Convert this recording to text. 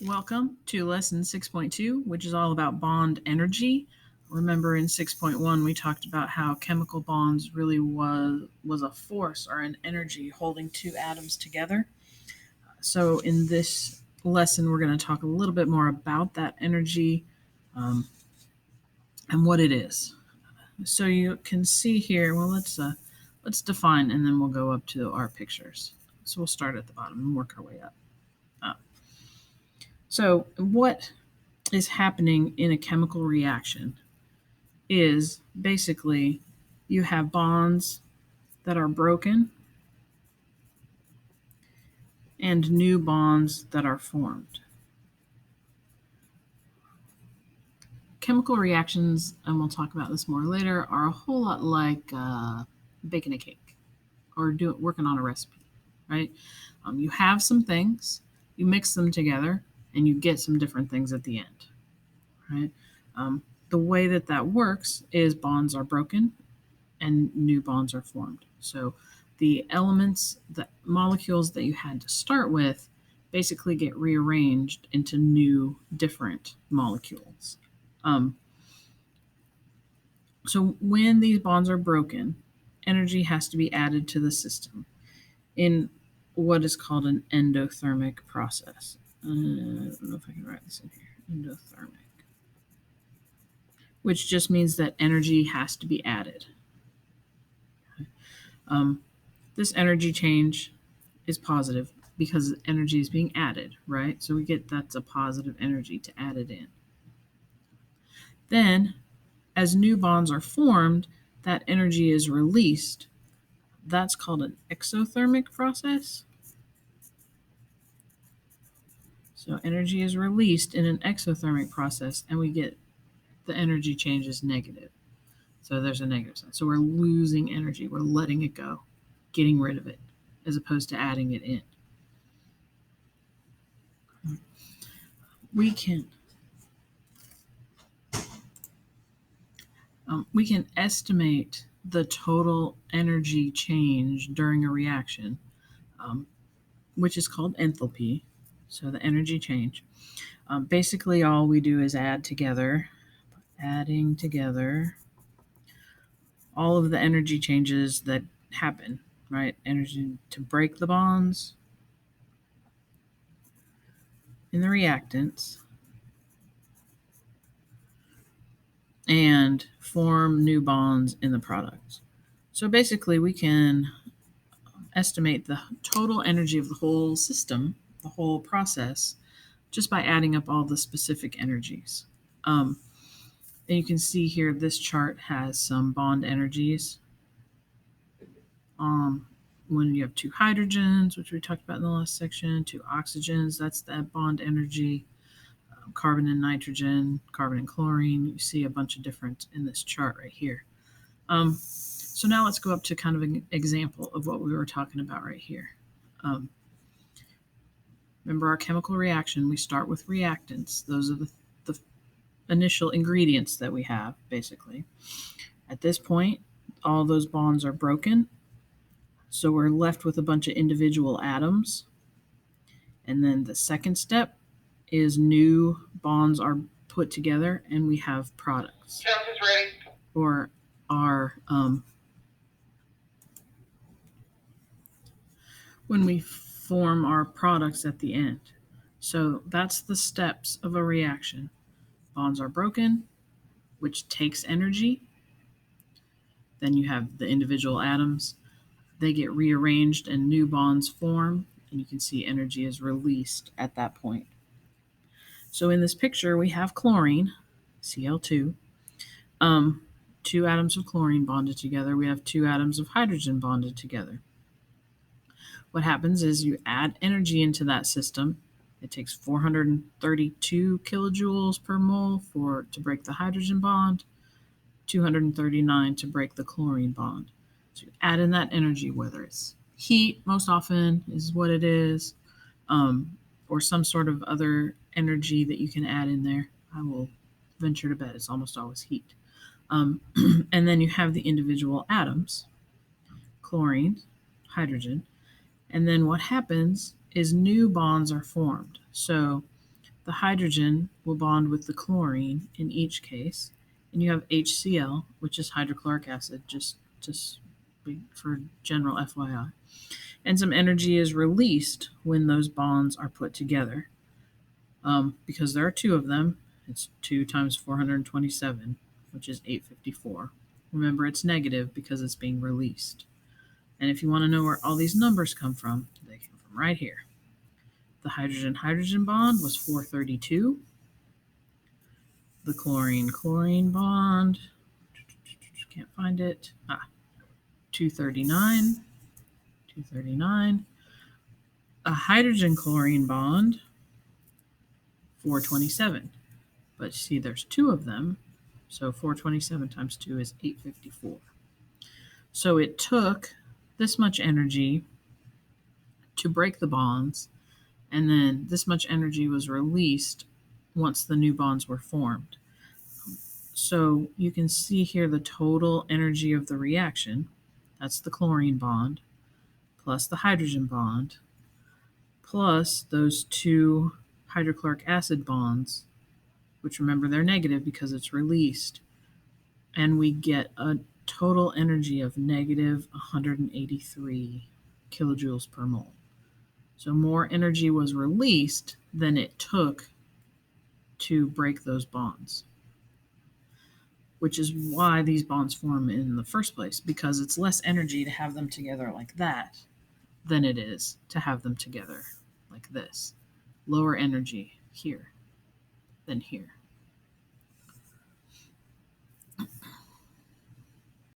Welcome to lesson 6.2, which is all about bond energy. Remember in 6.1 we talked about how chemical bonds really was a force or an energy holding two atoms together. So in this lesson we're going to talk a little bit more about that energy and what it is. So you can see here, well let's define and then we'll go up to our pictures. So we'll start at the bottom and work our way up. So what is happening in a chemical reaction is basically you have bonds that are broken and new bonds that are formed. Chemical reactions, and we'll talk about this more later, are a whole lot like baking a cake or working on a recipe, right? You have some things, you mix them together, and you get some different things at the end, right? The way that works is bonds are broken and new bonds are formed. So the elements, the molecules that you had to start with, basically get rearranged into new, different molecules. So when these bonds are broken, energy has to be added to the system in what is called an endothermic process. I don't know if I can write this in here. Endothermic, which just means that energy has to be added. This energy change is positive because energy is being added, right? So we get that's a positive energy to add it in. Then, as new bonds are formed, that energy is released. That's called an exothermic process. So energy is released in an exothermic process, and we get the energy change is negative. So there's a negative sign. So we're losing energy. We're letting it go, getting rid of it, as opposed to adding it in. We can estimate the total energy change during a reaction, which is called enthalpy. So the energy change. Basically, all we do is adding together all of the energy changes that happen, right? Energy to break the bonds in the reactants and form new bonds in the products. So basically, we can estimate the total energy of the whole system, the whole process, just by adding up all the specific energies. And you can see here this chart has some bond energies. When you have two hydrogens, which we talked about in the last section, two oxygens, that's that bond energy. Carbon and nitrogen, carbon and chlorine. You see a bunch of different in this chart right here. So now let's go up to kind of an example of what we were talking about right here. Remember our chemical reaction, we start with reactants. Those are the initial ingredients that we have, basically. At this point, all those bonds are broken. So we're left with a bunch of individual atoms. And then the second step is new bonds are put together and we have products. Count is ready. Or our when we form our products at the end. So that's the steps of a reaction. Bonds are broken, which takes energy. Then you have the individual atoms. They get rearranged and new bonds form, and you can see energy is released at that point. So in this picture, we have chlorine, Cl2. Two atoms of chlorine bonded together. We have two atoms of hydrogen bonded together. What happens is you add energy into that system. It takes 432 kilojoules per mole to break the hydrogen bond, 239 to break the chlorine bond. So you add in that energy, whether it's heat, most often is what it is, or some sort of other energy that you can add in there. I will venture to bet it's almost always heat. And then you have the individual atoms, chlorine, hydrogen, and then what happens is new bonds are formed. So The hydrogen will bond with the chlorine in each case, and you have HCl, which is hydrochloric acid, just for general FYI. And some energy is released when those bonds are put together. Because there are two of them, it's 2 times 427, which is 854. Remember, it's negative because it's being released. And if you want to know where all these numbers come from, they come from right here. The hydrogen-hydrogen bond was 432. The chlorine-chlorine bond, can't find it, 239. 239. A hydrogen-chlorine bond, 427. But see, there's two of them, so 427 times 2 is 854. So it took this much energy to break the bonds, and then this much energy was released once the new bonds were formed. So you can see here the total energy of the reaction. That's the chlorine bond, plus the hydrogen bond, plus those two hydrochloric acid bonds, which remember they're negative because it's released. And we get a total energy of negative 183 kilojoules per mole. So more energy was released than it took to break those bonds, which is why these bonds form in the first place, because it's less energy to have them together like that than it is to have them together like this. Lower energy here than here.